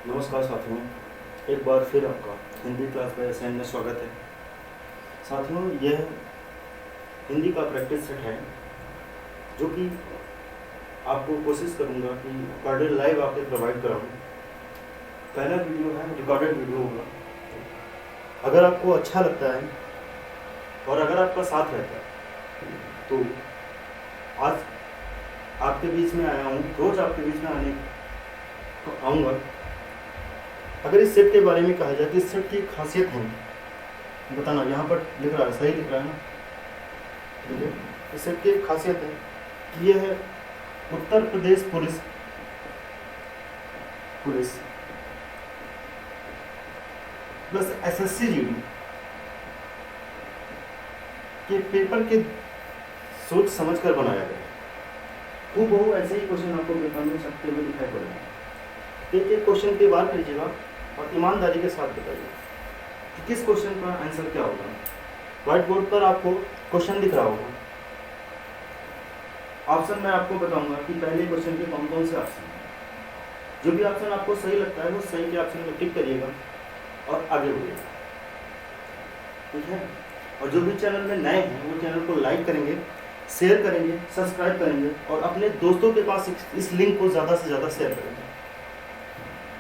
नमस्कार साथियों, एक बार फिर आपका हिंदी क्लास बाय एसएन में स्वागत है। साथियों, यह हिंदी का प्रैक्टिस सेट है जो कि आपको कोशिश करूंगा कि रिकॉर्डेड लाइव आपके प्रोवाइड कराऊं। पहला वीडियो है, रिकॉर्डेड वीडियो होगा। अगर आपको अच्छा लगता है और अगर आपका साथ रहता है तो आज आपके बीच में आया हूँ, रोज आपके बीच में आने आऊँगा। अगर इस सेट के बारे में कहा जाए तो इस सेट की खासियत है, बताना। यहाँ पर लिख रहा है, सही लिख रहा है ना? ठीक है। इस सेट की खासियत है कि यह है Uttar Pradesh police plus SSC GD के पेपर के सोच समझ कर बनाया गया। हूबहू ऐसे ही क्वेश्चन आपको पेपर में छपते हुए दिखाई पड़ेगा। एक एक क्वेश्चन पे बात कीजिएगा और ईमानदारी के साथ बताइए कि किस क्वेश्चन का आंसर क्या होगा। व्हाइट बोर्ड पर आपको क्वेश्चन दिख रहा होगा। ऑप्शन मैं आपको बताऊंगा कि पहले क्वेश्चन के कौन कौन से ऑप्शन हैं। जो भी ऑप्शन आपको सही लगता है वो सही के ऑप्शन में टिक करिएगा और आगे बढ़िएगा, ठीक है। और जो भी चैनल में नए हैं वो चैनल को लाइक करेंगे, शेयर करेंगे, सब्सक्राइब करेंगे और अपने दोस्तों के पास इस लिंक को ज़्यादा से ज़्यादा शेयर करेंगे।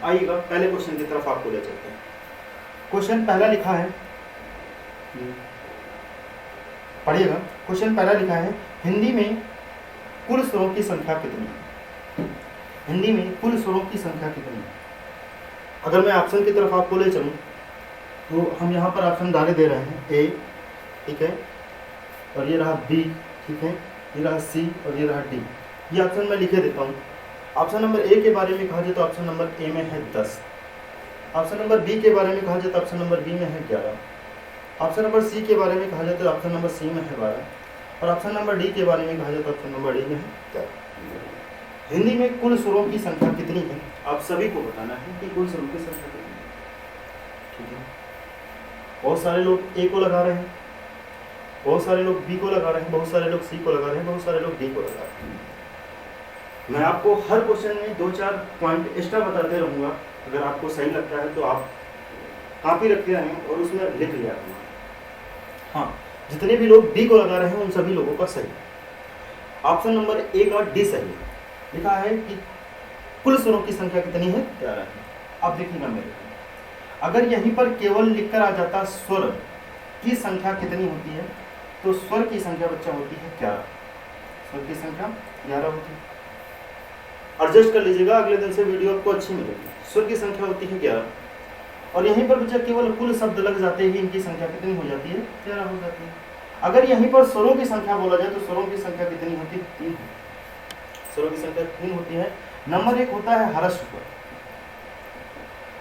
आइएगा, पहले क्वेश्चन की तरफ आपको ले चलते हैं। क्वेश्चन पहला लिखा है, पढ़िएगा। क्वेश्चन पहला लिखा है, हिंदी में कुल स्वरों की संख्या कितनी है? हिंदी में कुल स्वरों की संख्या कितनी है? अगर मैं ऑप्शन की तरफ आपको ले चलूं तो हम यहाँ पर ऑप्शन डाले दे रहे हैं। ए, ठीक है, और ये रहा बी, ठीक है, ये रहा सी और ये रहा डी। ये ऑप्शन मैं लिखे देता हूँ। ऑप्शन नंबर ए के बारे में कहा जाए तो ऑप्शन नंबर ए में है 10। ऑप्शन नंबर बी के बारे में कहा जाए तो ऑप्शन नंबर बी में है 11। ऑप्शन नंबर सी के बारे में कहा जाए तो ऑप्शन नंबर सी में है 12 और ऑप्शन नंबर डी के बारे में कहा जाए तो ऑप्शन नंबर डी में है 13। हिंदी में कुल स्वरों की संख्या कितनी है? आप सभी को बताना है कि कुल स्वरों की संख्या कितनी है, ठीक है। बहुत सारे लोग ए को लगा रहे हैं, बहुत सारे लोग बी को लगा रहे हैं, बहुत सारे लोग सी को लगा रहे हैं, बहुत सारे लोग डी को लगा रहे हैं। मैं आपको हर क्वेश्चन में 2-4 पॉइंट एक्स्ट्रा बताते रहूँगा। अगर आपको सही लगता है तो आप कॉपी रखते रहें और उसमें लिख लिया करें। हाँ, जितने भी लोग डी को लगा रहे हैं उन सभी लोगों का सही। ऑप्शन नंबर ए का डी सही है। लिखा है कि कुल स्वरों की संख्या कितनी है? 11 है। अब देखिएगा मेरे, अगर यहीं पर केवल लिखकर आ जाता स्वर की संख्या कितनी होती है तो स्वर की संख्या बच्चा होती है 11। स्वर की संख्या 11 होती है। एडजस्ट कर लीजिएगा, अगले दिन से वीडियो आपको अच्छी मिलेगी। स्वर की संख्या होती है 11 और यहीं पर बच्चा केवल कुल शब्द लग जाते ही इनकी संख्या कितनी हो जाती है? 13 हो जाती है। अगर यहीं पर स्वरों की संख्या बोला जाए तो स्वरों की संख्या कितनी होती है? 3। स्वरों की संख्या 3 होती है। नंबर 1 होता है ह्रस्व स्वर।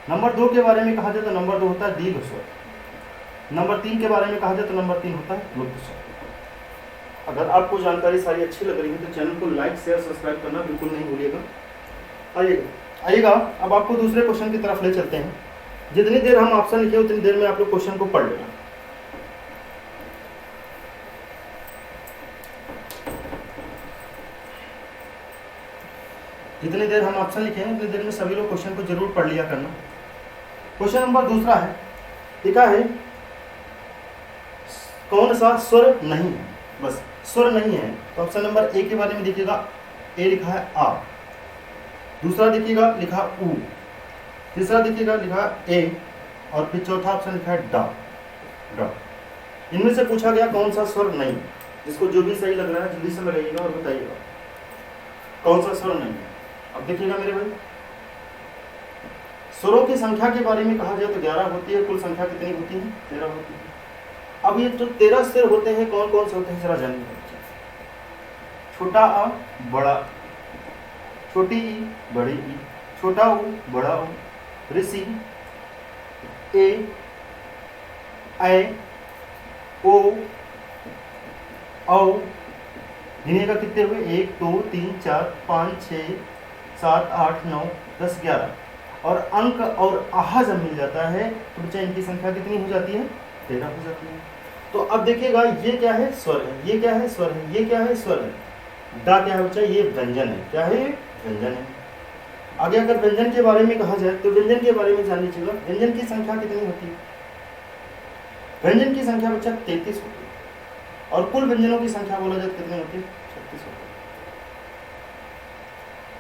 नंबर 2 के बारे में कहा जाए तो नंबर 2 होता है दीर्घ स्वर। नंबर 3 के बारे में कहा जाए तो नंबर 3 होता है लुप्त स्वर। अगर आपको जानकारी सारी अच्छी लग रही है तो चैनल को लाइक, शेयर, सब्सक्राइब करना बिल्कुल नहीं भूलिएगा। आइएगा, अब आपको दूसरे क्वेश्चन की तरफ ले चलते हैं। जितनी देर हम ऑप्शन लिखे उतनी देर में आप लोग क्वेश्चन को पढ़ लेना। जितनी देर हम ऑप्शन लिखे हैं उतनी देर में सभी लोग क्वेश्चन को जरूर पढ़ लिया करना। क्वेश्चन नंबर दूसरा है, लिखा है कौन सा स्वर नहीं है? बस स्वर नहीं है तो ऑप्शन नंबर ए के बारे में देखिएगा। ए लिखा है आ, दूसरा देखिएगा लिखा उ, तीसरा देखिएगा लिखा ए और फिर चौथा ऑप्शन लिखा है डा। इनमें से पूछा गया कौन सा स्वर नहीं। जिसको जो भी सही लग रहा है जल्दी से लगाइएगा और बताइएगा कौन सा स्वर नहीं है। अब देखिएगा मेरे भाई, स्वरों की संख्या के बारे में कहा जाए तो 11 होती है। कुल संख्या कितनी होती है? 13 होती है। अब ये जो 13 स्वर होते हैं कौन कौन से होते हैं जरा जानिए। छोटा आ बड़ा, छोटी ई बड़ी ई, छोटा ऊ बड़ा ऊ, ऋषि, ए, ओ, औ। गिनेगा कितने हुए? 1 2 3 4 5 6 7 8 9 10 11 और अंक और आहा जब मिल जाता है तो बच्चा इनकी संख्या कितनी हो जाती है? 13 हो जाती है। तो अब देखिएगा ये क्या है? स्वर है। ये क्या है? स्वर है। ये क्या है? स्वर है। दा क्या है बच्चा? ये व्यंजन है। क्या है? व्यंजन है। आगे अगर व्यंजन के बारे में कहा जाए तो व्यंजन के बारे में जान लीजिएगा, व्यंजन की संख्या कितनी होती है? व्यंजन की संख्या बच्चा 33 होती है और कुल व्यंजनों की संख्या बोला जाए कितनी होती है? 36 होती है।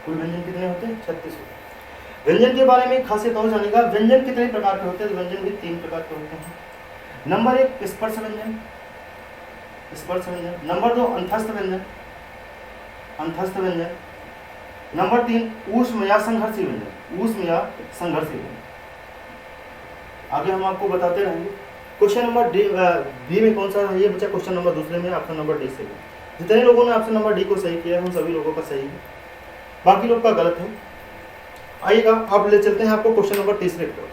कुल व्यंजन कितने होते हैं? 36 होते हैं। व्यंजन के बारे में एक खासियत और जानेगा, व्यंजन कितने प्रकार के होते हैं? व्यंजन भी 3 प्रकार के होते हैं। नंबर 1 स्पर्श व्यंजन, स्पर्श व्यंजन। नंबर 2 अंतस्थ व्यंजन, अंतस्थ व्यंजन। नंबर 3 ऊष्म या संघर्षी व्यंजन, ऊष्म या संघर्षी व्यंजन। आगे हम आपको बताते रहेंगे। क्वेश्चन नंबर बी में कौन सा है ये बच्चा? क्वेश्चन नंबर दूसरे में ऑप्शन नंबर डी से। जितने लोगों ने ऑप्शन नंबर डी को सही किया है उन सभी लोगों का सही है, बाकी लोग का गलत है। आइएगा अब ले चलते हैं आपको क्वेश्चन नंबर तीसरे की ओर।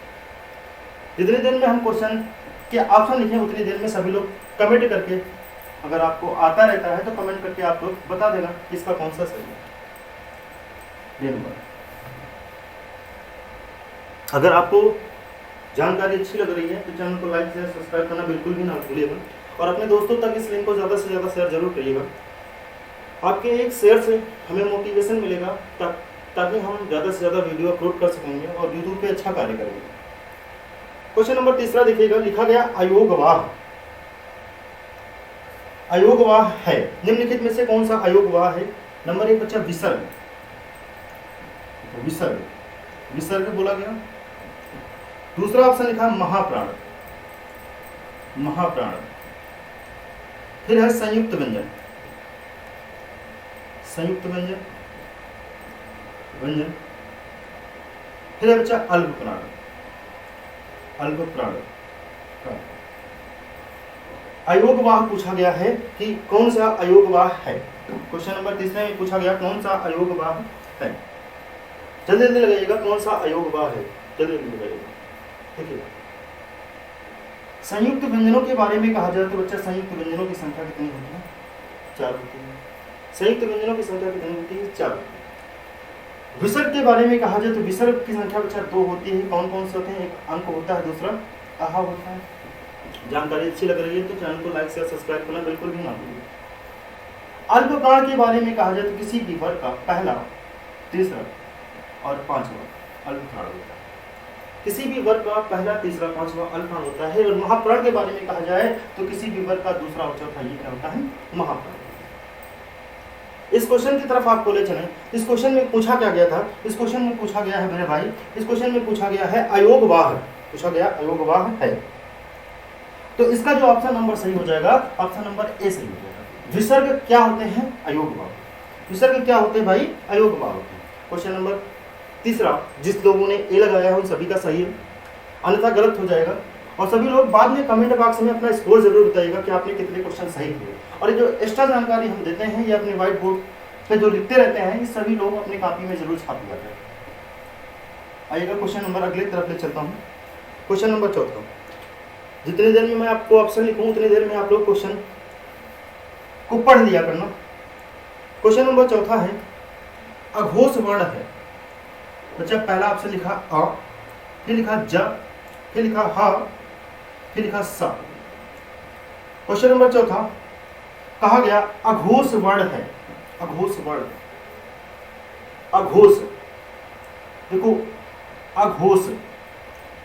जितनी देर में हम क्वेश्चन के ऑप्शन लिखे उतनी देर में सभी लोग कमेंट करके, अगर आपको आता रहता है तो कमेंट करके आप लोग बता देना इसका कौन सा सही है। नंबर अगर आपको जानकारी अच्छी लग रही है तो चैनल को लाइक शेयर सब्सक्राइब करना बिल्कुल भी ना भूलिएगा और अपने दोस्तों तक इस लिंक को ज़्यादा से ज़्यादा शेयर जरूर करिएगा। आपके एक शेयर से हमें मोटिवेशन मिलेगा ताकि हम ज़्यादा से ज़्यादा वीडियो अपलोड कर सकेंगे और यूट्यूब पे अच्छा कार्य करेंगे। क्वेश्चन नंबर तीसरा देखिएगा, लिखा गया अयोगवाह। अयोगवाह है, निम्नलिखित में से कौन सा अयोगवाह है? नंबर 1 बच्चा विसर्ग, विसर्ग, विसर्ग बोला गया। दूसरा ऑप्शन लिखा महाप्राण, महाप्राण। फिर है संयुक्त व्यंजन, संयुक्त व्यंजन, व्यंजन। फिर है बच्चा अल्पप्राण, अल्पप्राण। अयोगवाह पूछा गया है कि कौन सा अयोगवाह है। क्वेश्चन नंबर तीसरे में पूछा गया कौन सा अयोगवाह है। जल्दी जल्दी लगाइएगा कौन सा अयोगवाह है, जल्दी जल्दी लगाइएगा। देखिए संयुक्त व्यंजनों के बारे में कहा जाए तो बच्चा संयुक्त व्यंजनों की संख्या कितनी होती है? 4 होती है। संयुक्त व्यंजनों की संख्या कितनी होती है? 4 होती है। विसर्ग के बारे में कहा जाए तो विसर्ग की संख्या बच्चा 2 होती है। कौन कौन से होते हैं? एक अंक होता है, दूसरा आहा होता है। जानकारी अच्छी लग रही है तो चैनल को लाइक शेयर सब्सक्राइब करना बिल्कुल भी ना भूलिए। अल्पप्राण के बारे में कहा जाए तो किसी भी वर्ग का पहला, तीसरा और पांचवा अल्पप्राण होता है। किसी भी वर्ग का पहला, तीसरा, पांचवा अल्पप्राण होता है। और महाप्राण के बारे में कहा जाए तो किसी भी वर्ग का दूसरा और चौथा, ये क्या होता है? महाप्राण। इस क्वेश्चन की तरफ आपको ले चलें। इस क्वेश्चन में पूछा क्या गया था? इस क्वेश्चन में पूछा गया है मेरे भाई, इस क्वेश्चन में पूछा गया है अयोगवाह, पूछा गया अयोगवाह है। तो इसका जो ऑप्शन नंबर सही हो जाएगा, ऑप्शन नंबर ए सही हो जाएगा। विसर्ग क्या होते हैं? अयोगवाह। विसर्ग क्या होते हैं भाई? अयोगवाह होते हैं। क्वेश्चन नंबर तीसरा, जिस लोगों ने ए लगाया है उन सभी का सही है, अन्यथा गलत हो जाएगा। और सभी लोग बाद में कमेंट बॉक्स में अपना स्कोर जरूर बताइएगा कि आपने कितने क्वेश्चन सही किए। और ये जो एक्स्ट्रा जानकारी हम देते हैं ये अपने व्हाइट बोर्ड पे जो लिखते रहते हैं, ये सभी लोग अपनी कॉपी में जरूर छाप लिया करें। आइएगा क्वेश्चन नंबर अगले तरफ ले चलता हूँ। क्वेश्चन नंबर चौथा। जितनी देर में मैं आपको ऑप्शन लिखूँ उतनी देर में आप लोग क्वेश्चन को पढ़ लिया करना। क्वेश्चन नंबर चौथा है अघोष वर्ण है। बच्चा पहला ऑप्शन लिखा अ, फिर लिखा ज, फिर लिखा ह, फिर लिखा स। क्वेश्चन नंबर चौथा कहा गया अघोष वर्ण है। अघोष वर्ण, अघोष, देखो अघोष,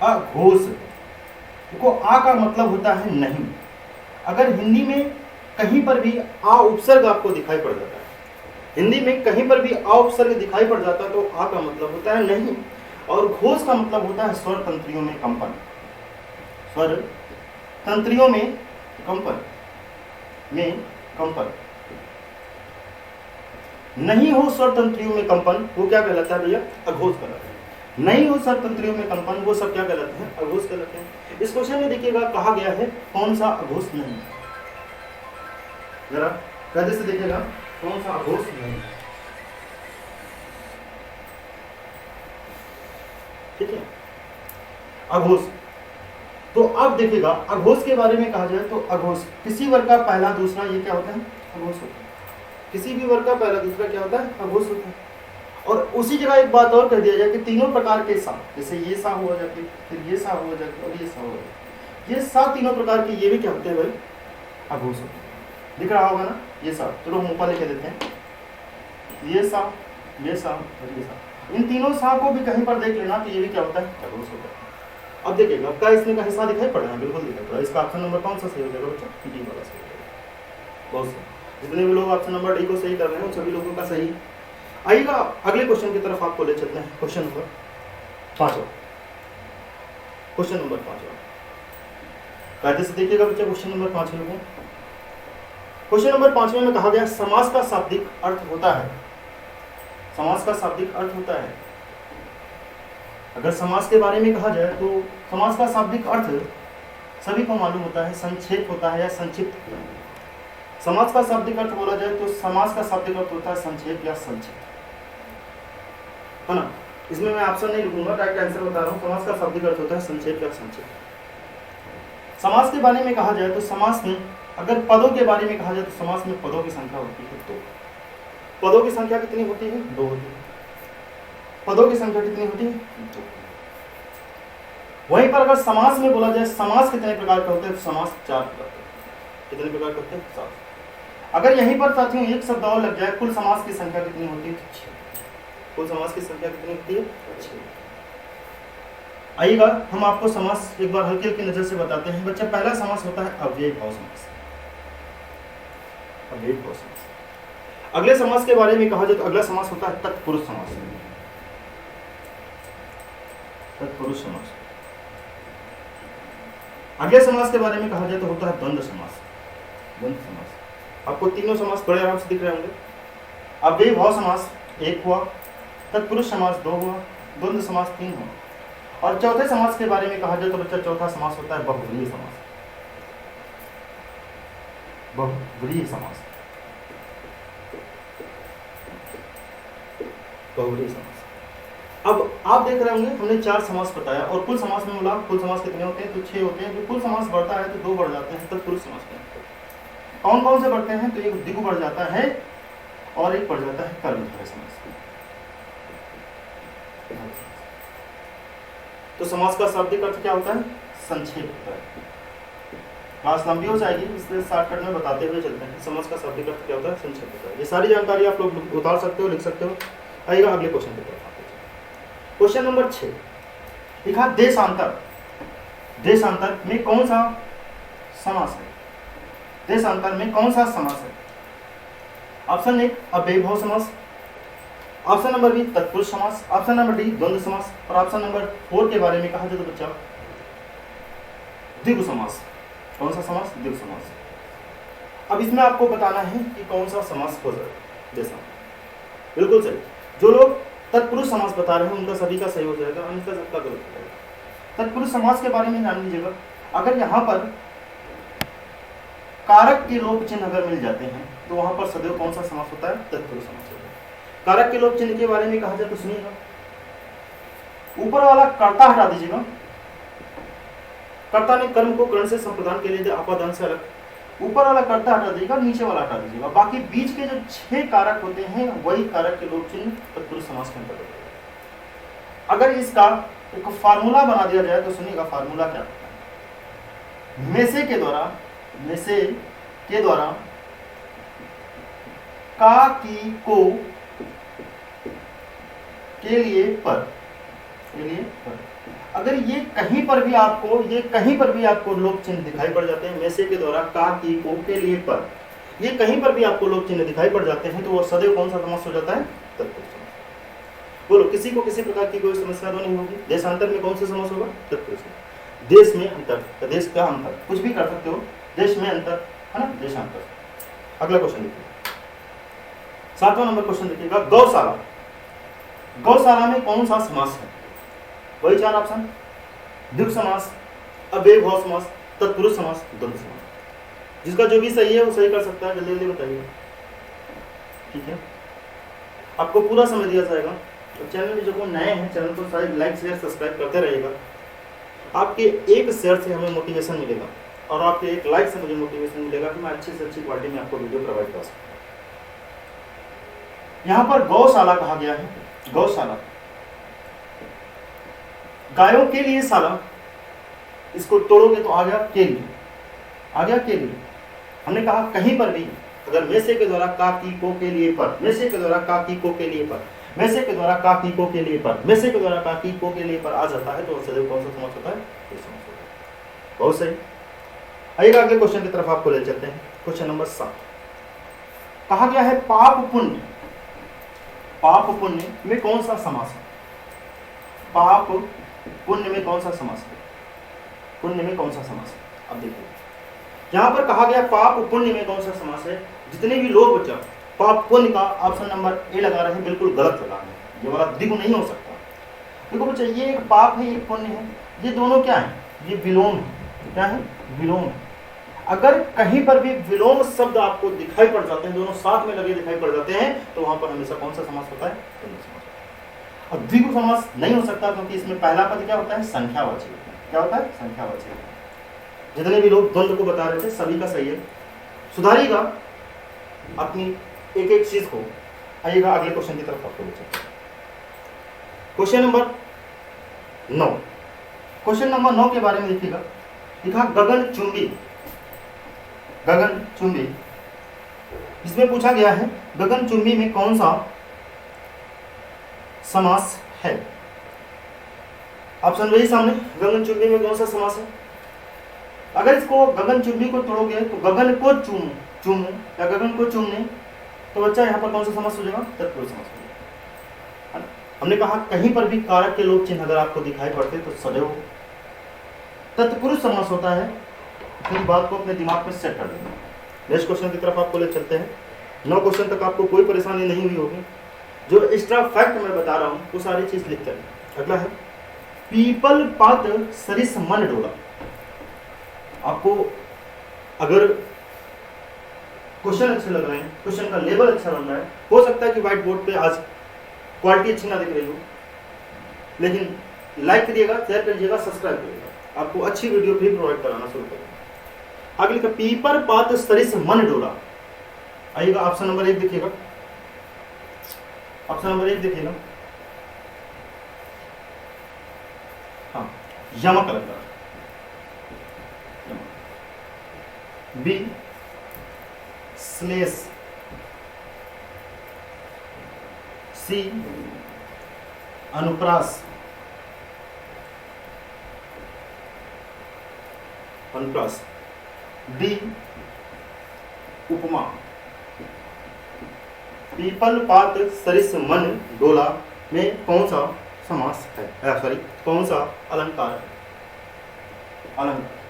अघोष, देखो आ का मतलब होता है नहीं। अगर हिंदी में कहीं पर भी आ उपसर्ग आपको दिखाई पड़ जाता है, हिंदी में कहीं पर भी आ उपसर्ग दिखाई पड़ जाता है तो आ का मतलब होता है नहीं। और घोष का मतलब होता है स्वर तंत्रियों में कंपन, स्वर तंत्रियों में कंपन, में कंपन। नहीं हो स्वर तंत्रियों में कंपन वो क्या कहलाता है भैया? अघोष कहलाता है। नहीं हो स्वर तंत्रियों में कंपन वो सब क्या कहलाते हैं? अघोष कहलाते हैं। इस क्वेश्चन में देखिएगा कहा गया है कौन सा अघोष नहीं, जरा कैसे से देखिएगा कौन सा अघोष नहीं। ठीक है, अघोष। तो अब देखिएगा अघोष के बारे में कहा जाए तो अघोष किसी वर्ग का पहला, दूसरा, ये क्या होता है? अघोष होता है। किसी भी वर्ग का पहला, दूसरा क्या होता है? अघोष होता है। और उसी जगह एक बात और कह दिया जाए कि तीनों प्रकार के सा, जैसे ये सा हो जाती है, फिर ये सा हो जाती है और ये सा हो जाती है, ये सा तीनों प्रकार के ये भी क्या होते हैं भाई? अघोष होते हैं। दिख रहा होगा ना ये सा, चलो हम ऊपर लिखे देते हैं, ये सा, ये सा और ये सा। इन तीनों सा को भी कहीं पर देख लेना कि ये भी क्या होता है, खरगोश होता है। अब देखिएगा आपका इसमें का हिस्सा दिखाई पड़ रहा है, बिल्कुल दिखाई पड़ रहा है। इसका ऑप्शन नंबर कौन सा सही हो जाएगा बच्चों, डी वाला सही हो जाएगा। बहुत सही, जितने भी लोग ऑप्शन नंबर डी को सही कर रहे हैं उन सभी लोगों का सही। आइएगा अगले क्वेश्चन की तरफ आपको ले चलते हैं। क्वेश्चन नंबर 5, क्वेश्चन नंबर 5 कायदे से देखिएगा बच्चा। क्वेश्चन नंबर 5 लोगों, क्वेश्चन नंबर 5 में कहा गया समास का शाब्दिक अर्थ होता है। समास का शाब्दिक अर्थ होता है। अगर समास के बारे में कहा जाए तो समास का शाब्दिक अर्थ सभी को मालूम होता है, संक्षेप होता है या संक्षिप्त होता है। समास का शाब्दिक अर्थ बोला जाए तो समास का शाब्दिक अर्थ होता है संक्षेप या संक्षिप्त, है ना। इसमें मैं ऑप्शन नहीं लिखूंगा, डायरेक्ट आंसर बता रहा हूँ। समास का शाब्दिक अर्थ होता है संक्षेप या संक्षिप्त। समास के बारे में कहा जाए तो समास में अगर पदों के बारे में कहा जाए तो समास में पदों की संख्या होती है 2। पदों की संख्या कितनी होती है, 2 होती है। पदों की संख्या कितनी होती है, 2। वहीं पर अगर समास में बोला जाए समास कितने प्रकार के होते हैं, तो समास 4 प्रकार के। कितने प्रकार के होते हैं, 4। अगर यहीं पर साथियों एक शब्द और लग जाए, कुल समास की संख्या कितनी होती है, 6। कुल समास की संख्या कितनी होती है, 6। आइएगा हम आपको समास एक बार हल्की हल्की नजर से बताते हैं बच्चा। पहला समास होता है अव्ययी भाव समास, अव्ययी भाव समास। अगले समास के बारे में कहा जाए तो अगला समास होता है तत्पुरुष समास, तत्पुरुष समास। अगले समास के बारे में कहा जाए तो होता है द्वंद्व समास, द्वंद्व समास। आपको तीनों समास बड़े आराम से दिख रहे होंगे। अव्ययी भाव समास 1 हुआ, तत्पुरुष समास 2 हुआ, द्वंद्व समास 3 हुआ। और चौथे समास के बारे में कहा जाए तो बच्चा चौथा समास होता है बहुव्रीहि समास, बहुव्रीहि समास, बहुव्रीहि समास। अब आप देख रहे होंगे हमने 4 समास बताया और कुल समास में बोला कुल समास कितने होते हैं, तो 6 होते हैं। जो कुल समास बढ़ता है तो 2 बढ़ जाते हैं तत्पुरुष समास में। कौन कौन से बढ़ते हैं, तो एक द्विगु बढ़ जाता है और एक बढ़ जाता है कर्मधारय समास। तो समास का शाब्दिक अर्थ क्या होता है, संक्षेप होता है। क्लास लंबी हो जाएगी इसलिए शॉर्टकट में बताते हुए चलते हैं। समास का शाब्दिक अर्थ क्या होता है, संक्षेप होता है। ये सारी जानकारी आप लोग उतार सकते हो, लिख सकते हो। आइएगा अगले क्वेश्चन की तरफ। क्वेश्चन नंबर 6 लिखा देशांतर। देशांतर में कौन सा समास है, देशांतर में कौन सा समास है। ऑप्शन 1 अव्ययी भाव समास, ऑप्शन नंबर बी तत्पुरुष समास, ऑप्शन नंबर डी द्वंद्व समास और ऑप्शन नंबर 4 के बारे में कहा जाए तो बच्चा द्विगु समास। कौन सा समास, द्विगु समास। अब इसमें आपको बताना है कि कौन सा समास हो जाए देशांतर। बिल्कुल सही, जो लोग तत्पुरुष समास बता रहे हैं उनका सभी का सही हो जाएगा, अन्यथा सबका गलत हो जाएगा। तत्पुरुष समास के बारे में जान लीजिएगा। अगर यहाँ पर कारक के लोप चिन्ह अगर मिल जाते हैं तो वहां पर सदैव कौन सा समास होता है, तत्पुरुष समास होता है। कारक के लोप चिन्ह के बारे में कहा जाए तो सुनिएगा, ऊपर वाला कर्ता हटा दीजिएगा। कर्ता ने कर्म को कर्ण से संप्रदान के लिए अपादान से अलग, ऊपर वाला कर्ता हटा दीजिएगा, नीचे वाला हटा दीजिएगा। बाकी बीच के जो 6 कारक होते हैं वही कारक के लोप चिन्ह तत्पुरुष समास के अंतर्गत होगा। अगर इसका एक फार्मूला बना दिया जाए तो सुनिएगा फार्मूला क्या होता है। मेसे के द्वारा, मेसे के द्वारा का, की, को के लिए पर, के लिए पर। अगर ये कहीं पर भी आपको, ये कहीं पर भी आपको लोप चिन्ह दिखाई पड़ जाते हैं, मेसे के द्वारा का, की, को के लिए पर, ये कहीं पर भी आपको लोप चिन्ह दिखाई पड़ जाते हैं तो वो सदैव कौन सा समास हो जाता है, तत्पुरुष समास। बोलो किसी को किसी प्रकार की कोई समस्या तो नहीं होगी। देशांतर में कौन सा समास होगा, तत्पुरुष समास। देश में अंतर, देश का अंतर कुछ भी कर सकते हो, देश में अंतर है ना, देशांतर। अगला क्वेश्चन देखिए, 7वां नंबर क्वेश्चन देखिएगा। गौशाला, गौशाला में कौन सा समास है, वही 4 ऑप्शन, द्विगु समास, अव्ययी भाव समास, तत्पुरुष समास, द्वंद्व समास। जिसका जो भी सही है वो सही कर सकता है, जल्दी जल्दी बताइए, ठीक है। आपको पूरा समझ दिया जाएगा। तो चैनल में जो को नए हैं, चैनल को सारे लाइक शेयर सब्सक्राइब करते रहिएगा। आपके एक शेयर से हमें मोटिवेशन मिलेगा और आपके एक लाइक से मुझे मोटिवेशन मिलेगा कि मैं अच्छी से अच्छी क्वालिटी में आपको वीडियो प्रोवाइड कर सकता हूँ। यहाँ पर गौशाला कहा गया है, गौशाला गायों के लिए शाला, इसको तोड़ोगे तो आ गया के लिए, आ गया के लिए। हमने कहा कहीं पर भी अगर मेसे के द्वारा का, की, को के लिए पर, मेसे के द्वारा का, की, को के लिए पर, में से के द्वारा का की को के लिए पर, में से के द्वारा का की को के लिए पर आ जाता है तो सदैव कौन सा समास होता है? ये समास होता है। बहुत सही। आइएगा अगले क्वेश्चन की तरफ आपको ले चलते हैं। क्वेश्चन नंबर 7 कहा गया है पाप पुण्य, पाप पुण्य में कौन सा समास है? पाप पुण्य में कौन सा समास है? पुण्य में कौन सा समास है? अब देखिए यहां पर कहा गया पाप पुण्य में कौन सा समास है। जितने भी लोग बच्चा पाप पुण्य का ऑप्शन नंबर ए लगा रहे हैं, बिल्कुल गलत लगा रहे हैं। ये वाला द्विगु नहीं हो सकता। देखो बच्चा ये एक पाप है, एक पुण्य है, ये दोनों क्या है? ये विलोम है। क्या है? विलोम है। अगर कहीं पर भी विलोम शब्द आपको दिखाई पड़ जाते हैं, दोनों साथ में लगे दिखाई पड़ जाते हैं, तो वहां पर हमेशा कौन सा समास होता है? पुण्य समास होता है। अब द्विगु समास नहीं हो सकता क्योंकि इसमें पहला पद क्या होता है? संख्यावाची होता है। क्या होता है? संख्यावाची होता है। जितने भी लोग द्वंद्व को बता रहे थे सभी का सही है। सुधारिएगा अपनी एक एक चीज को। आइएगा अगले क्वेश्चन की तरफ आपको ले चलते हैं। क्वेश्चन नंबर 9, क्वेश्चन नंबर 9 के बारे में लिखिएगा। लिखा गगन चुंबी, गगन चुंबी। इसमें पूछा गया है गगन चुंबी में कौन सा समास है? ऑप्शन वही सामने, गगन चुंबी में कौन सा समास है? अगर इसको गगन चुंबी को तोड़ोगे तो गगन को चूमू या गगन को चूमने, तो बच्चा यहाँ पर कौन सा समास हो जाएगा? तत्पुरुष समास हो जाएगा। हमने कहा कहीं पर भी कारक के लोप चिन्ह अगर आपको दिखाई पड़ते तो सदैव तत्पुरुष समास होता है। इस बात को अपने दिमाग में सेट कर देना। नेक्स्ट क्वेश्चन की तरफ आपको ले चलते हैं। 9 क्वेश्चन तक आपको कोई परेशानी नहीं हुई होगी। जो एक्स्ट्रा फैक्ट मैं बता रहा हूँ वो सारी चीज लिखते हैं। अगला है पीपल पात सरिस मन डोला। आपको अगर क्वेश्चन अच्छे लग रहे हैं, क्वेश्चन का लेवल अच्छा बन रहा है, हो सकता है कि व्हाइट बोर्ड पे आज क्वालिटी अच्छी ना दिख रही हो, लेकिन लाइक करिएगा, शेयर करिएगा, सब्सक्राइब करिएगा, आपको अच्छी वीडियो भी प्रोवाइड कराना शुरू करेंगे। आगे लिखा पीपर पात सरिस मन डोला। आइएगा ऑप्शन नंबर 1 देखिएगा। ऑप्शन नंबर 1 देखिएगा। हाँ, यमक अलंकार। बी श्लेष, सी अनुप्रास, अनुप्रास, डी उपमा। पीपल पात सरिस मन डोला में कौन सा समास है? सॉरी, कौन सा अलंकार है? अलंकार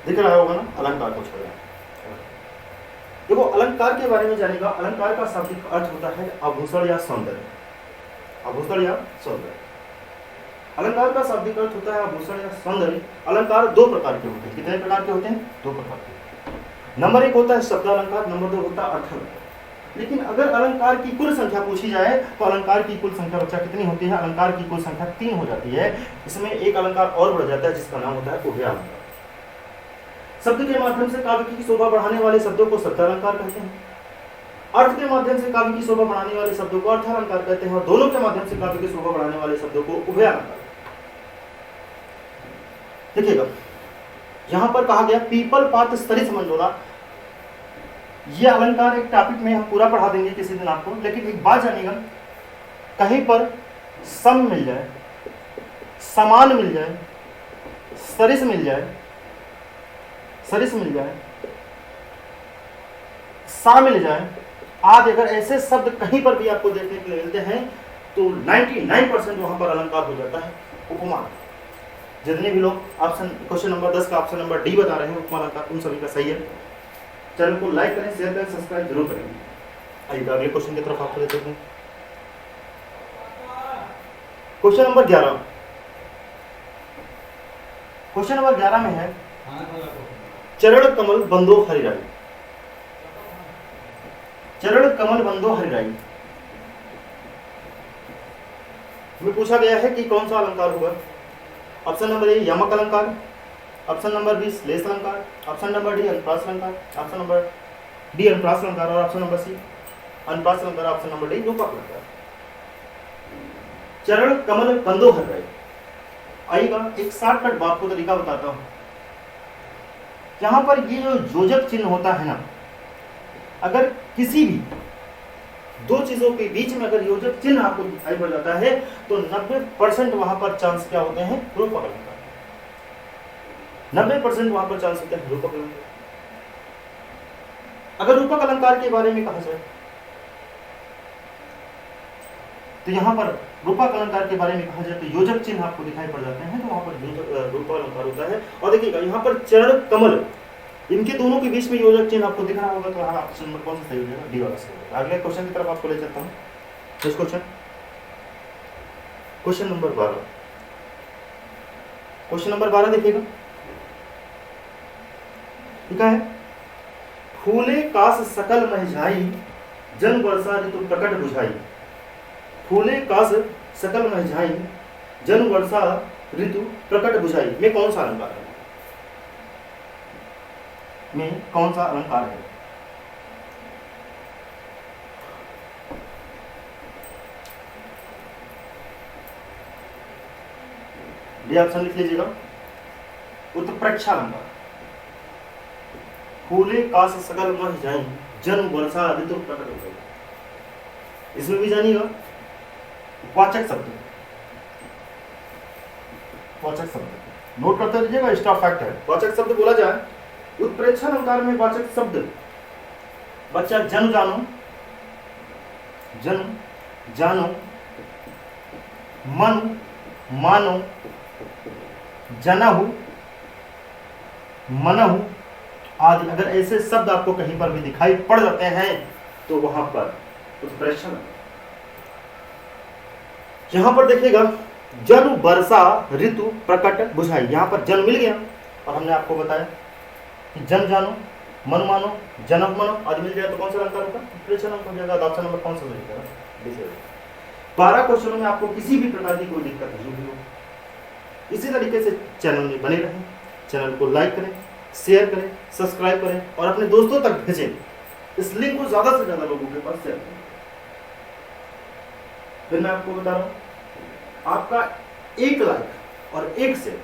दिख रहा होगा ना, अलंकार को छोड़ा। देखो अलंकार के बारे में जानेगा। अलंकार का शाब्दिक अर्थ होता है आभूषण या सौंदर्य। आभूषण या सौंदर्य। अलंकार का शाब्दिक अर्थ होता है आभूषण या सौंदर्य। अलंकार 2 प्रकार के होते हैं। कितने प्रकार के होते हैं? 2 प्रकार के। नंबर 1 होता है शब्द अलंकार, नंबर 2 होता है अर्थ अलंकार। लेकिन अगर अलंकार की कुल संख्या पूछी जाए तो अलंकार की कुल संख्या बच्चा कितनी होती है? अलंकार की कुल संख्या 3 हो जाती है। इसमें एक अलंकार और बढ़ जाता है जिसका नाम होता है उभय अलंकार। शब्द के माध्यम से काव्य की शोभा बढ़ाने वाले शब्दों को शब्द अलंकार कहते हैं। अर्थ के माध्यम से काव्य की शोभा बढ़ाने वाले शब्दों को अर्थ अलंकार कहते हैं, और दोनों के माध्यम से काव्य की शोभा बढ़ाने वाले शब्दों को उभय अलंकार। देखिएगा यहां पर कहा गया पीपल पात सरिस मन डोला। यह अलंकार एक टॉपिक में हम पूरा पढ़ा देंगे किसी दिन आपको, लेकिन एक बात जानिएगा, कहीं पर सम मिल जाए, समान मिल जाए, सरिस मिल जाए, सरिस मिल जाए, सा मिल जाए, आदि, अगर ऐसे शब्द कहीं पर भी आपको देखने के लिए मिलते हैं तो 99% वहां पर अलंकार हो जाता है उपमा। जितने भी लोग ऑप्शन क्वेश्चन नंबर 10 का ऑप्शन नंबर डी बता रहे हैं उपमा अलंकार, उन सभी का सही है। चैनल को लाइक करें, शेयर करें, सब्सक्राइब जरूर करें। आइए अगले क्वेश्चन की तरफ आपको लेते हैं। Question number 11। क्वेश्चन नंबर 11 में है चरण कमल बंदो हरिराई। चरण कमल बंदो हरिराई में पूछा गया है कि कौन सा अलंकार होगा। ऑप्शन नंबर ए यमक अलंकार, ऑप्शन नंबर बी श्लेष अलंकार, ऑप्शन नंबर डी अनुप्रास अलंकार, ऑप्शन नंबर डी अनुप्रास अलंकार, और ऑप्शन नंबर सी अनुप्रास अलंकार, ऑप्शन नंबर डी रूपक अलंकार। चरण कमल बंदो हरिराई। आइएगा एक शॉर्टकट बात को तरीका बताता हूं। यहां पर ये जो योजक चिन्ह होता है ना, अगर किसी भी दो चीजों के बीच में अगर योजक चिन्ह आपको दिखाई पड़ जाता है तो 90% वहां पर चांस क्या होते हैं, रूपक अलंकार। 90% वहां पर चांस होते हैं रूपक अलंकार। अगर रूपक अलंकार के बारे में कहा जाए तो यहां पर रूपक अलंकार के बारे में कहा जाए तो योजक चिन्ह आपको दिखाई पड़ जाते हैं तो वहां पर रूपक अलंकार होता है। और देखिएगा यहाँ पर चरण कमल, इनके दोनों के बीच में योजक चिन्ह आपको दिख रहा होगा, तो यहाँ ऑप्शन नंबर कौन सा सही हो जाएगा, डी वाला सही होगा। अगले क्वेश्चन की तरफ आपको ले चलता हूँ। Next question, question number 12। Question number 12 देखिएगा, लिखा है फूले कास सकल महिझाई जन वर्षा ऋतु प्रकट बुझाई। फूले कास सकल महिझाई जन वर्षा ऋतु प्रकट बुझाई में कौन सा अलंकार है, में कौन सा अलंकार है? डी ऑप्शन लिख लीजिएगा, उत्प्रेक्षा अलंकार। फूले कास सकल महिझाई जन वर्षा ऋतु प्रकट बुझाई। इसमें भी जानिएगा वाचक शब्द, वाचक शब्द नोट करते रहिएगा, स्टॉप फैक्ट है। वाचक शब्द बोला जाए उत्प्रेक्षा अलंकार में वाचक शब्द बच्चा जन जानो, जन जानो, मन मानो, जनहु मनहु आदि अगर ऐसे शब्द आपको कहीं पर भी दिखाई पड़ जाते हैं तो वहां पर उत्प्रेक्षा। यहां पर देखिएगा जन वर्षा ऋतु प्रकट बुझाई, यहां पर जन मिल गया और हमने आपको बताया कि जन जानो, मन मानो, जनक मनो आदि मिल जाए तो कौन सा अलंकार होगा, उत्प्रेक्षा अलंकार हो जाएगा। ऑप्शन नंबर कौन सा मिलेगा? 12 क्वेश्चनों में आपको किसी भी प्रकार की कोई दिक्कत नहीं होगी। इसी तरीके से चैनल में बने रहें, चैनल को लाइक करें, शेयर करें, सब्सक्राइब करें और अपने दोस्तों तक भेजें। इस लिंक को ज्यादा से ज्यादा लोगों के पास शेयर करें। फिर मैं आपको बता रहा हूं, आपका एक लाइक और एक शेयर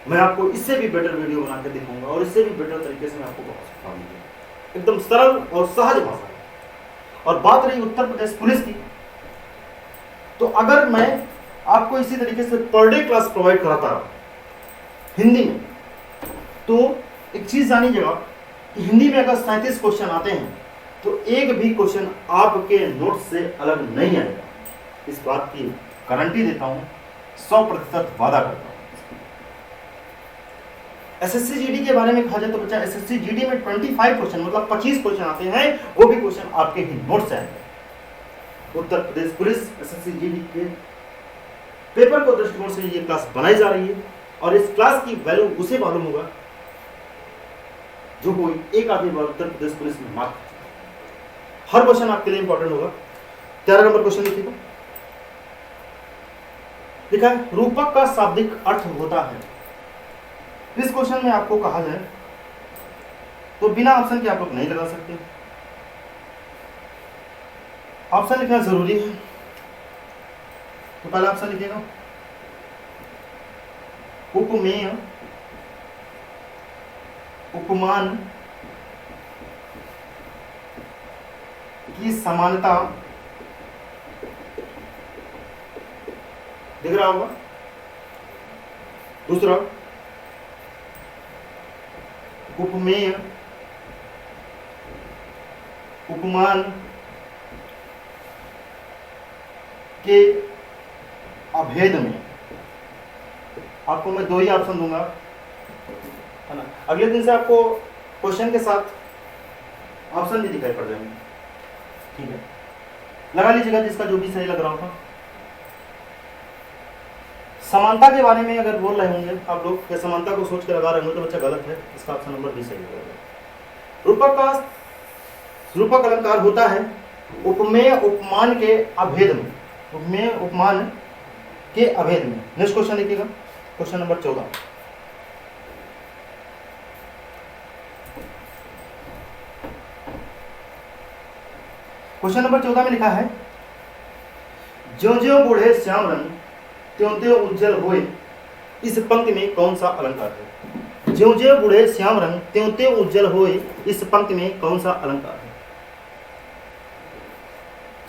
मैं आपको इससे भी बेटर वीडियो बना के दिखाऊंगा और इससे भी बेटर तरीके से मैं आपको बता सकता हूं। एकदम सरल और सहज भाषा है। और बात रही उत्तर प्रदेश पुलिस की, तो अगर मैं आपको इसी तरीके से पर डे क्लास प्रोवाइड कराता रहा हिंदी में, तो एक चीज जानिएगा कि हिंदी में अगर 37 क्वेश्चन आते हैं तो एक भी क्वेश्चन आपके नोट से अलग नहीं आएगा। इस बात की गारंटी देता हूं, 100% वादा करता हूं। एसएससी जीडी के बारे में कहा जाए तो बच्चा एसएससी जीडी में 25 क्वेश्चन मतलब 25 क्वेश्चन आते हैं, वो भी क्वेश्चन आपके ही नोट से आएंगे। Uttar Pradesh police SSC GD के पेपर को दृष्टिकोण से ये क्लास बनाई जा रही है और इस क्लास की वैल्यू उसे मालूम होगा जो कोई एक आधी बार उत्तर प्रदेश पुलिस में मार्क। हर क्वेश्चन आपके लिए इंपॉर्टेंट होगा। 13 नंबर क्वेश्चन लिखिएगा, लिखा है रूपक का शाब्दिक अर्थ होता है। इस क्वेश्चन में आपको कहा जाए तो बिना ऑप्शन के आप लोग नहीं लगा सकते, ऑप्शन लिखना जरूरी है। तो पहला ऑप्शन लिखिएगा उपमेय, उपमान की समानता, दिख रहा होगा। दूसरा उपमेय, उपमान के अभेद में। आपको मैं 2 ही ऑप्शन दूंगा, है ना। अगले दिन से आपको क्वेश्चन के साथ ऑप्शन भी दिखाई पड़ जाएंगे, ठीक है। लगा लीजिएगा जिसका जो भी सही लग रहा होगा। समानता के बारे में अगर बोल रहे होंगे आप लोग कि समानता को सोच के लगा रहे होंगे तो बच्चा गलत है, इसका ऑप्शन नंबर बी सही होगा। रूपक अलंकार होता है उपमेय उपमान के अभेद में, उपमेय उपमान के अभेद में। नेक्स्ट क्वेश्चन लिखिएगा, क्वेश्चन नंबर 14। क्वेश्चन नंबर 14 में लिखा है ज्यों ज्यों बूढ़े श्याम रंग त्यों त्यों उज्जवल होए, इस पंक्ति में कौन सा अलंकार है? ज्यों ज्यों बूढ़े श्याम रंग त्यों त्यों उज्जवल होए, इस पंक्ति में कौन सा अलंकार है?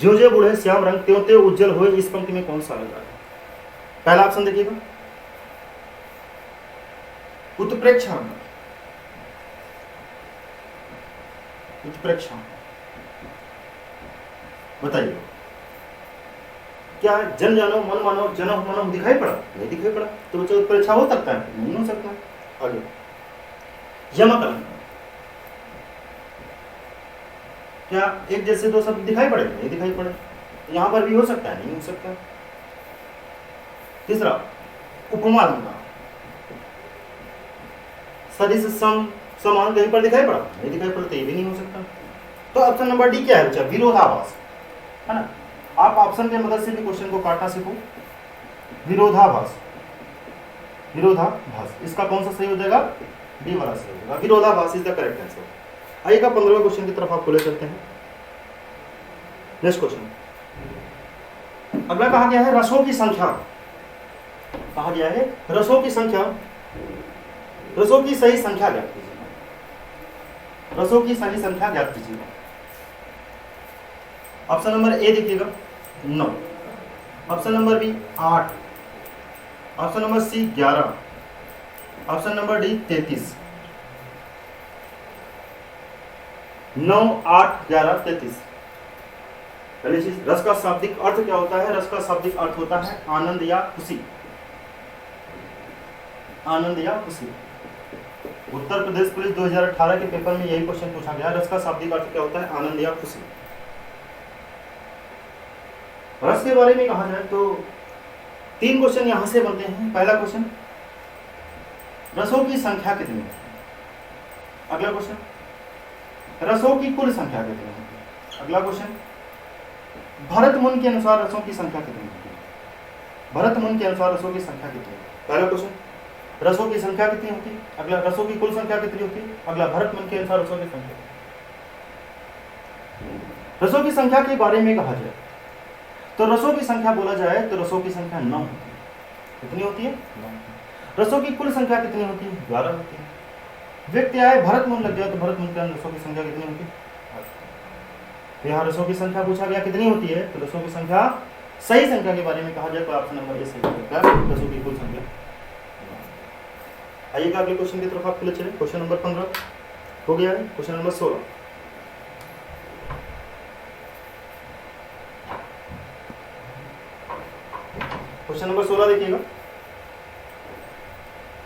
ज्यों ज्यों बूढ़े श्याम रंग त्यों त्यों उज्जवल हुए, इस पंक्ति में कौन सा अलंकार है? पहला ऑप्शन देखिएगा, उत्प्रेक्षा। उत्प्रेक्षा बताइए, क्या जन जानो मन मानो जनो मनो दिखाई पड़ा? नहीं दिखाई पड़ा, तो बच्चा उत्प्रेक्षा हो सकता है? नहीं हो सकता। आगे यमक अलंकार, क्या एक जैसे दो शब्द दिखाई पड़े? नहीं दिखाई पड़े, यहां पर भी हो सकता है? नहीं हो सकता। तीसरा उपमा अलंकार, सदिश सम समान कहीं पर दिखाई पड़ा? नहीं दिखाई पड़ता, ये भी नहीं हो सकता। तो ऑप्शन नंबर डी क्या है बच्चा? विरोधाभास, है ना। आप ऑप्शन की मदद से भी क्वेश्चन को काटना सीखो। विरोधाभास, विरोधाभास, इसका कौन सा सही हो जाएगा? डी वाला सही होगा, विरोधाभास इज द करेक्ट आंसर। आइएगा 15वें क्वेश्चन की तरफ आपको ले चलते हैं। नेक्स्ट क्वेश्चन, अगला कहा गया है रसों की संख्या। कहा गया है रसों की संख्या, रसों की सही संख्या ज्ञात कीजिए। रसों की सही संख्या ज्ञात कीजिए। ऑप्शन नंबर ए देखिएगा 9, option number B 8, option number C 11, option number D 33। 9, 8, 11, 33। पहली चीज, रस का शाब्दिक अर्थ क्या होता है? रस का शाब्दिक अर्थ होता है आनंद या खुशी। आनंद या खुशी। उत्तर प्रदेश पुलिस 2018 के पेपर में यही क्वेश्चन पूछा गया, रस का शाब्दिक अर्थ क्या होता है? आनंद या खुशी। रस के बारे में कहा जाए तो 3 क्वेश्चन यहां से बनते हैं। पहला क्वेश्चन, रसों की संख्या कितनी है? अगला क्वेश्चन, रसों की कुल संख्या कितनी है? अगला क्वेश्चन, भरत मुनि के अनुसार रसों की संख्या कितनी होती है? भरत मुनि के अनुसार रसों की संख्या कितनी है? पहला क्वेश्चन, रसों की संख्या कितनी होती है? अगला, रसों की कुल संख्या कितनी होती है? अगला, भरत मुनि के अनुसार रसों की संख्या। रसों की संख्या के बारे में कहा जाए तो रसों की संख्या बोला जाए तो रसों की संख्या 9 होती है। कितनी होती है? 9। रसों की कुल संख्या कितनी होती है? 12 होती है। व्यक्ति आए भरत मुनि लग जाए तो भरत मुनि के रसों की संख्या कितनी होती है? यहाँ रसों की संख्या पूछा गया कितनी होती है, तो रसों की संख्या, सही संख्या के बारे में कहा जाए तो ऑप्शन नंबर ए सही होगा, रसों की कुल संख्या। आइएगा अगले क्वेश्चन की तरफ आपको ले चले। क्वेश्चन नंबर 15 हो गया है। क्वेश्चन नंबर 16, क्वेश्चन नंबर 16 देखिएगा,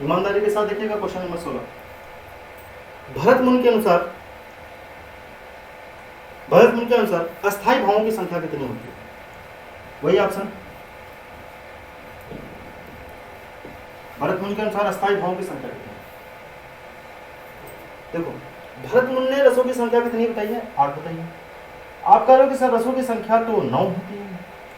ईमानदारी के साथ देखिएगा। क्वेश्चन नंबर 16, भरत मुनि के अनुसार, भरत मुनि के अनुसार अस्थायी भावों की संख्या कितनी होती है? वही ऑप्शन, भरत मुनि के अनुसार अस्थायी भावों की संख्या कितनी है? देखो, भरत मुनि ने रसों की संख्या कितनी बताई है? 8 बताई है। आप कह रहे हो कि सर रसों की संख्या तो 9 होती है,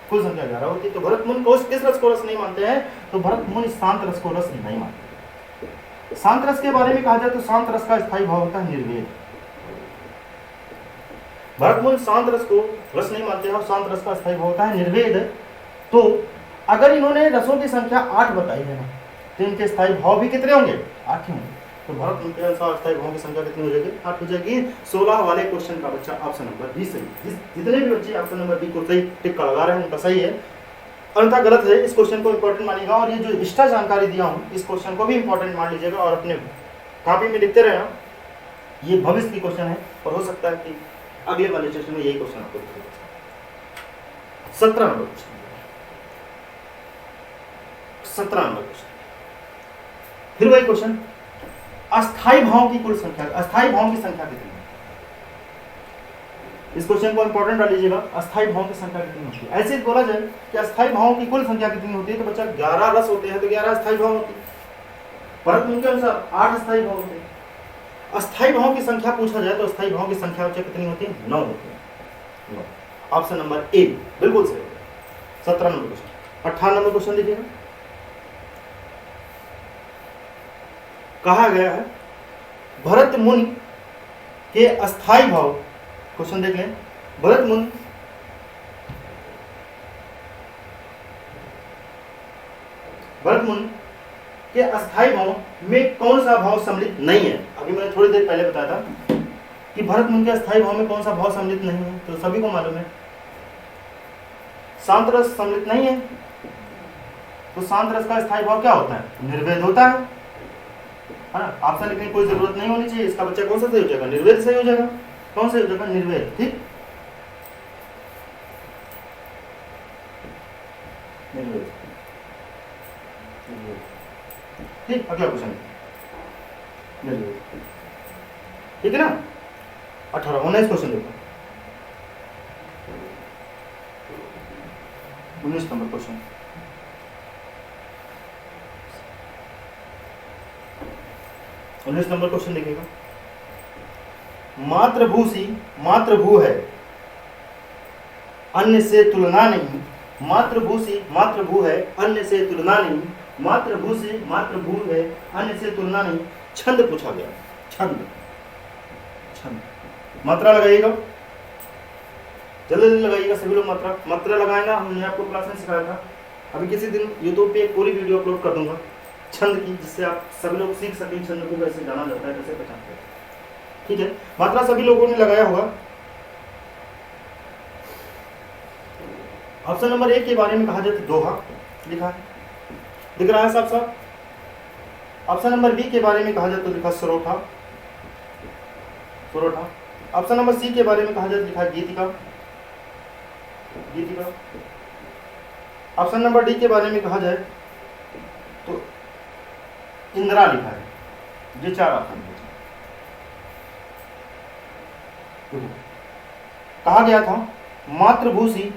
कुल संख्या 11 होती है, तो भरत मुनि को किस रस को रस नहीं मानते हैं? तो भरत मुनि शांत रस को रस नहीं मानते। शांत रस के बारे में कहा जाए तो शांत रस का स्थायी भाव होता है निर्वेद। भरत मुनि शांत रस को रस नहीं मानते हैं और शांत रस का स्थायी भाव होता है निर्वेद। तो अगर इन्होंने रसों की संख्या 8 बताई है ना, तो इनके स्थायी भाव भी कितने होंगे? 8 होंगे। तो भरत मुनि के अनुसार स्थायी भावों की संख्या कितनी हो जाएगी? 8 हो जाएगी। 16 वाले क्वेश्चन का बच्चा ऑप्शन नंबर बी सही। जितने भी बच्चे ऑप्शन नंबर बी को सही टिक लगा रहे हैं उनका सही है, अन्यथा गलत है। इस क्वेश्चन को इंपॉर्टेंट मानिएगा और ये जो एक्स्ट्रा जानकारी दिया हूँ इस क्वेश्चन को भी इंपॉर्टेंट मान लीजिएगा और अपने कॉपी में लिखते रहना। ये भविष्य की क्वेश्चन है और हो सकता है कि अगले वाले सेशन में यही क्वेश्चन आपको दिखेगा। 17 नंबर क्वेश्चन, 17 नंबर क्वेश्चन, फिर वही क्वेश्चन, अस्थायी भावों की कुल संख्या, अस्थायी भावों की संख्या कितनी है? इस क्वेश्चन को इंपॉर्टेंट डाल लीजिएगा। अस्थायी भावों की संख्या कितनी होती है? ऐसे बोला जाए कि अस्थायी भावों की कुल संख्या कितनी होती है, तो बच्चा 11 रस होते हैं तो 11 अस्थायी भाव होती है। भरत मुनि के अनुसार 8 अस्थायी भाव होते हैं। अस्थायी भावों की संख्या पूछा जाए तो अस्थायी भावों की संख्या बच्चा कितनी होती है? 9 होती है। ऑप्शन नंबर ए बिल्कुल सही होगा। 17 नंबर क्वेश्चन। 18 नंबर क्वेश्चन देखिएगा, कहा गया है भरत मुनि के अस्थायी भाव, क्वेश्चन देख लें, भरत मुनि के अस्थायी भाव में कौन सा भाव सम्मिलित नहीं है? अभी मैंने थोड़ी देर पहले बताया था कि भरत मुनि के अस्थायी भाव में कौन सा भाव सम्मिलित नहीं है, तो सभी को मालूम है शांत रस सम्मिलित नहीं है, तो शांत रस का स्थायी भाव क्या होता है? निर्वेद होता है ना। ऑप्शन लिखने की कोई जरूरत नहीं होनी चाहिए। इसका बच्चा कौन सा सही हो जाएगा? निर्वेद सही हो जाएगा। कौन सही हो जाएगा? निर्वेद। ठीक, निर्वेद। ठीक, अगला क्वेश्चन निर्वेद। ठीक है ना। 19 क्वेश्चन देखो, 19 नंबर क्वेश्चन। उन्नीस नंबर क्वेश्चन देखिएगा। मातृभूसी मातृभू है, अन्य से तुलना नहीं। मातृभूसी मातृभू है, अन्य से तुलना नहीं। मातृभूसी मातृभू है, अन्य से तुलना नहीं। छंद पूछा गया, छंद। छंद मात्रा लगाइएगा, जल्दी जल्दी लगाइएगा सभी लोग। मात्रा लगाएगा, हमने आपको क्लास में सिखाया था। अभी किसी दिन यूट्यूब पे एक पूरी वीडियो अपलोड कर दूंगा छंद की, जिससे आप सभी लोग सीख सकें छंद को कैसे जाना जाता है, कैसे पहचानते हैं। ठीक है, मात्रा सभी लोगों ने लगाया होगा। ऑप्शन नंबर 1 के बारे में कहा जाए तो दोहा लिखा है, दिख रहा है साफ साफ। ऑप्शन नंबर बी के बारे में कहा जाए तो लिखा सरोठा, सरोठा। ऑप्शन नंबर सी के बारे में कहा जाए तो लिखा गीतिका, गीतिका। ऑप्शन नंबर डी के बारे में कहा जाए तो इंदिरा लिखा है। ये 4 ऑप्शन है। कहा गया था मातृभूसी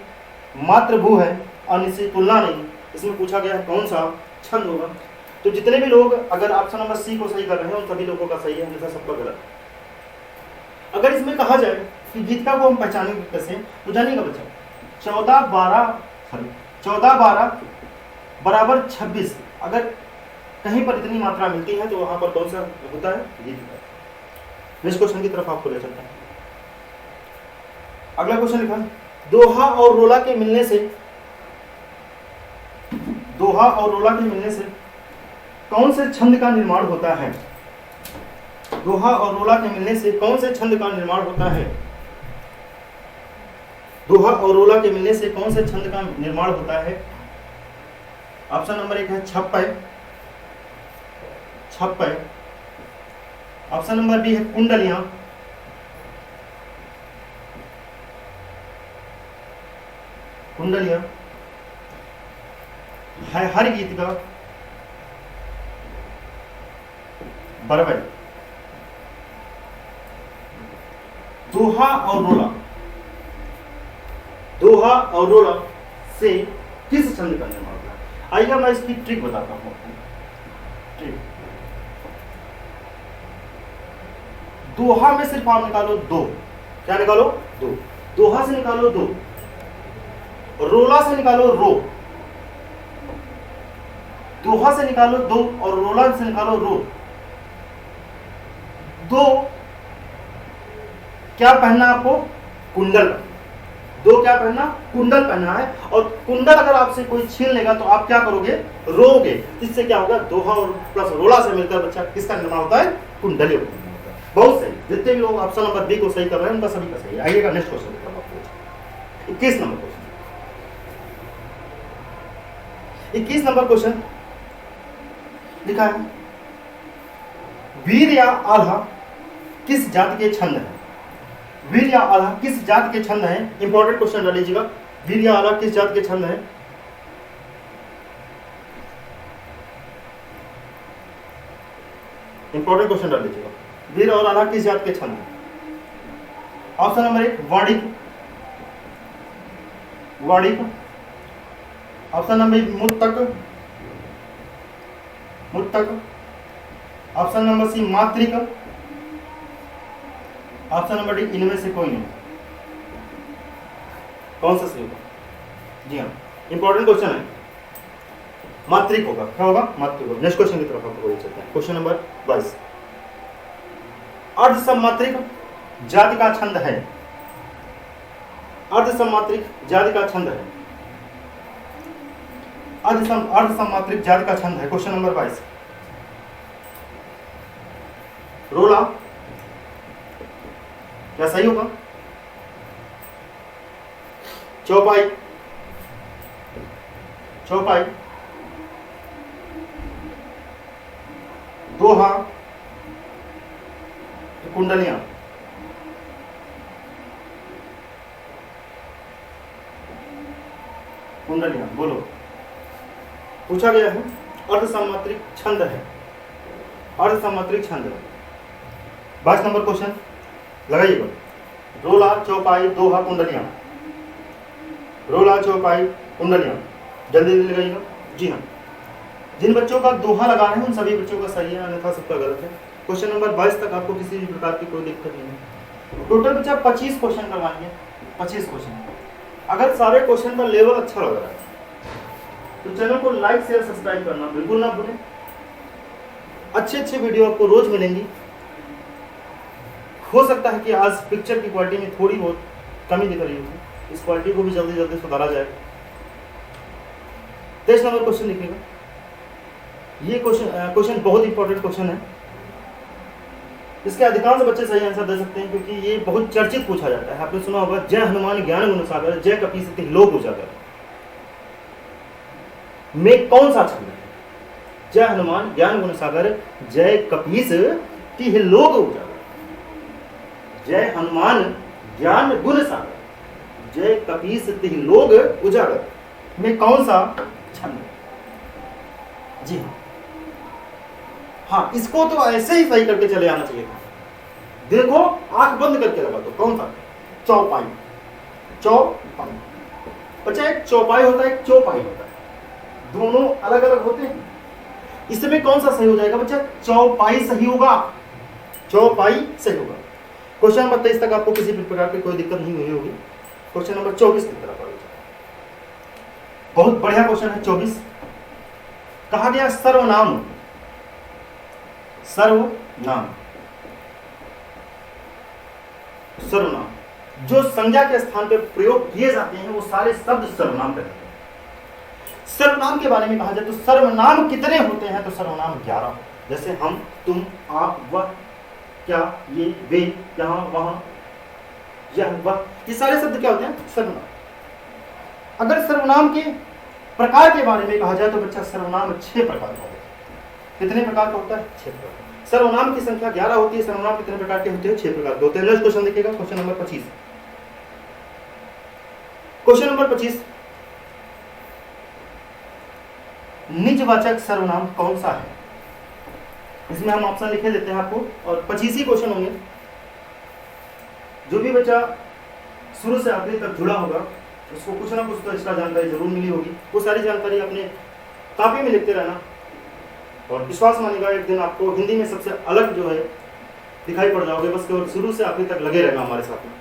मातृभू है, अन्य से तुलना नहीं। इसमें पूछा गया है कौन सा छंद होगा। तो जितने भी लोग अगर ऑप्शन नंबर सी को सही कर रहे हैं उन सभी लोगों का सही है, अन्यथा सबका गलत। अगर इसमें कहा जाए कि गीतिका को हम पहचानेंगे कैसे, तो जानिएगा बच्चा, 14 बराबर 26 अगर कहीं पर इतनी मात्रा मिलती है तो वहां पर कौन सा होता है? गीतिका। नेक्स्ट क्वेश्चन की तरफ आपको ले चलता है। अगला क्वेश्चन लिखा, दोहा और रोला के मिलने से, दोहा और रोला के मिलने से कौन से छंद का निर्माण होता है? दोहा और रोला के मिलने से कौन से छंद का निर्माण होता है? दोहा और रोला के मिलने से कौन से छंद का निर्माण होता है? ऑप्शन नंबर 1 है छप्पय, छप्पय। ऑप्शन नंबर बी है कुंडलियां, कुंडलियां। है हर गीत का बरबई। दोहा और रोला, दोहा और रोला से किस छंद का निर्माण होता है? आइए मैं इसकी ट्रिक बताता हूं। ट्रिक, दोहा में सिर्फ आप निकालो 2। क्या निकालो? 2। दोहा से निकालो 2, रोला से निकालो रो। दोहा से निकालो 2 और रोला से निकालो रो। 2 क्या पहनना आपको? कुंडल। 2 क्या पहनना? कुंडल पहनना है। और कुंडल अगर आपसे कोई छीन लेगा तो आप क्या करोगे? रोगे। इससे क्या होगा? दोहा और प्लस रोला से मिलकर बच्चा किसका निर्माण होता है? कुंडलियों का निर्माण होता है। बहुत सही। जितने भी लोग ऑप्शन नंबर बी को सही कर रहे हैं उनका सभी का सही है। आइएगा next question. 21 number question. 21 number question लिखा है, वीर या आल्हा किस जाति के छंद है? वीर या आल्हा किस जाति के छंद है? इंपॉर्टेंट क्वेश्चन डाल लीजिएगा। वीर या आल्हा किस जाति के छंद है? इंपॉर्टेंट क्वेश्चन डाल लीजिएगा। वीर और आल्हा किस जाति के छंद है? ऑप्शन नंबर 1 वाणिक, वाणिक। ऑप्शन नंबर 2 मुत्तक, मुत्तक। ऑप्शन नंबर सी मात्रिक। ऑप्शन नंबर डी इनमें से कोई नहीं। कौन सा सही होगा? जी हाँ, इंपॉर्टेंट क्वेश्चन है। मात्रिक होगा। क्या होगा? मात्रिक होगा। नेक्स्ट क्वेश्चन की तरफ आपको ले चलते हैं। Question number 22। अर्धसमात्रिक जाति का छंद है। अर्धसमात्रिक जाति का छंद है। अर्धसमात्रिक जाति का छंद है। Question number 22। रोला क्या सही होगा? चौपाई, चौपाई, दोहा, कुंडलियां। कुंडलियां बोलो। पूछा गया है अर्धसामात्रिक छंद है, अर्धसामात्रिक छंद है। 22 नंबर क्वेश्चन लगाइएगा। रोला, चौपाई, दोहा, कुंडलियां। रोला, चौपाई, कुंडलियां, जल्दी जल्दी लगाइएगा। जी हाँ, जिन बच्चों का दोहा लगा है उन सभी बच्चों का सही है, अन्यथा सबका गलत है। क्वेश्चन नंबर 22 तक आपको किसी भी प्रकार की कोई दिक्कत नहीं है। टोटल बच्चा 25 क्वेश्चन करवाएंगे, 25 क्वेश्चन। अगर सारे क्वेश्चन का लेवल अच्छा लग रहा है तो चैनल को लाइक शेयर सब्सक्राइब करना बिल्कुल ना भूलें। अच्छे अच्छे वीडियो आपको रोज मिलेंगी। हो सकता है कि आज पिक्चर की क्वालिटी में थोड़ी बहुत कमी दिख रही होगी, इस क्वालिटी को भी जल्दी जल्दी सुधारा जाए। 23 नंबर क्वेश्चन लिखिएगा। ये क्वेश्चन बहुत इंपॉर्टेंट क्वेश्चन है। इसके अधिकांश बच्चे सही आंसर दे सकते हैं क्योंकि ये बहुत चर्चित पूछा जाता है। आपने सुना होगा, जय हनुमान ज्ञान गुण सागर, जय कपीस तिह लोक उजागर में कौन सा छंद है? जय हनुमान ज्ञान गुण सागर, जय कपीस तिह लोक उजागर। जय हनुमान ज्ञान गुण सागर, जय कपीस तिह लोक उजागर में कौन सा छंद है? जी हाँ, हाँ इसको तो ऐसे ही सही करके चले आना चाहिए था। देखो आंख बंद करके लगा दो, कौन सा? चौपाई, चौपाई। बच्चा एक चौपाई होता है, एक चौपाई होता है, दोनों अलग अलग होते हैं। इसमें कौन सा सही हो जाएगा बच्चा? चौपाई सही होगा, चौपाई सही होगा। क्वेश्चन नंबर 23 तक आपको किसी भी प्रकार की कोई दिक्कत नहीं हुई होगी। क्वेश्चन नंबर 24 की तरफ आगे, बहुत बढ़िया क्वेश्चन है 24। कहा गया सर्वनाम, सर्वनाम, सर्वनाम जो संज्ञा के स्थान पे प्रयोग किए जाते हैं वो सारे शब्द सर्वनाम कहते हैं। सर्वनाम के बारे में कहा जाए तो सर्वनाम कितने होते हैं? तो सर्वनाम 11। जैसे हम, तुम, आप, वह, क्या, ये, वे, यहाँ, वहां, यह, वह, ये सारे शब्द क्या होते हैं? सर्वनाम। अगर सर्वनाम के प्रकार के बारे में कहा जाए तो बच्चा सर्वनाम 6 प्रकार का होता है। कितने प्रकार का होता है? 6 प्रकार। सर्वनाम की संख्या 11 होती है। सर्वनाम कितने प्रकार के होते हैं? 6 प्रकार के होते हैं। नेक्स्ट क्वेश्चन देखिएगा, क्वेश्चन नंबर 25। क्वेश्चन नंबर 25, निजवाचक सर्वनाम कौन सा है? इसमें हम ऑप्शन लिखे देते हैं आपको और 25 ही क्वेश्चन होंगे। जो भी बच्चा शुरू से आखिरी तक जुड़ा होगा उसको कुछ ना कुछ तो एक्स्ट्रा जानकारी जरूर मिली होगी। वो सारी जानकारी अपने कॉपी में लिखते रहना और विश्वास मानिएगा एक दिन आपको हिंदी में सबसे अलग जो है दिखाई पड़ जाओगे। बस केवल शुरू से आखिरी तक लगे रहना हमारे साथ में।